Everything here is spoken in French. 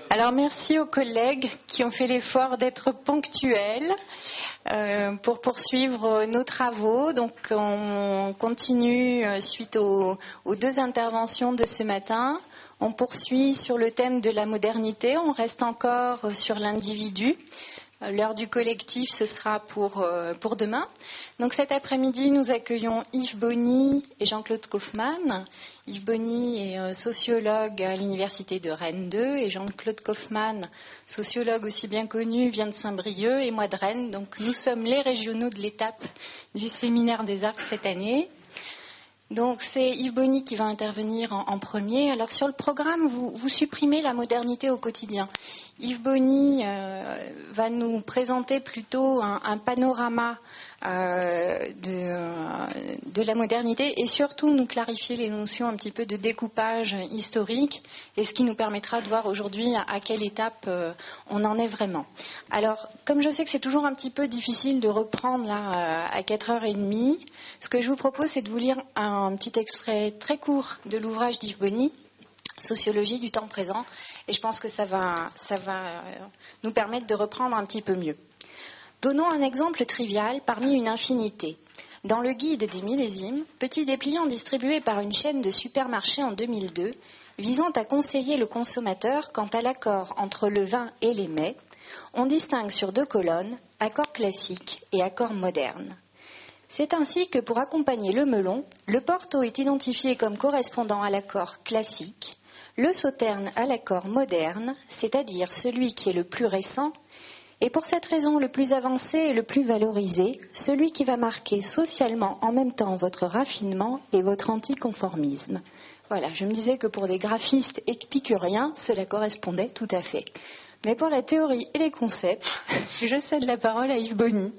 Alors merci aux collègues qui ont fait l'effort d'être ponctuels pour poursuivre nos travaux. Donc on continue suite aux deux interventions de ce matin. On poursuit sur le thème de la modernité. On reste encore sur l'individu. L'heure du collectif, ce sera pour demain. Donc cet après-midi, nous accueillons Yves Bonny et Jean-Claude Kaufmann. Yves Bonny est sociologue à l'université de Rennes 2 et Jean-Claude Kaufmann, sociologue aussi bien connu, vient de Saint-Brieuc et moi de Rennes. Donc nous sommes les régionaux de l'étape du séminaire des arts cette année. Donc c'est Yves Bonny qui va intervenir en premier. Alors sur le programme, vous supprimez la modernité au quotidien. Yves Bonny va nous présenter plutôt un panorama de la modernité et surtout nous clarifier les notions un petit peu de découpage historique et ce qui nous permettra de voir aujourd'hui à quelle étape on en est vraiment. Alors, comme je sais que c'est toujours un petit peu difficile de reprendre là à 4h30, ce que je vous propose, c'est de vous lire un petit extrait très court de l'ouvrage d'Yves Bonny, Sociologie du temps présent, et je pense que ça va nous permettre de reprendre un petit peu mieux. Donnons un exemple trivial parmi une infinité. Dans le guide des millésimes, petit dépliant distribué par une chaîne de supermarchés en 2002, visant à conseiller le consommateur quant à l'accord entre le vin et les mets, on distingue sur 2 colonnes accord classique et accord moderne. C'est ainsi que pour accompagner le melon, le Porto est identifié comme correspondant à l'accord classique, le Sauterne à l'accord moderne, c'est-à-dire celui qui est le plus récent, et pour cette raison le plus avancé et le plus valorisé, celui qui va marquer socialement en même temps votre raffinement et votre anticonformisme. Voilà, je me disais que pour des graphistes épicuriens, cela correspondait tout à fait. Mais pour la théorie et les concepts, je cède la parole à Yves Bonny.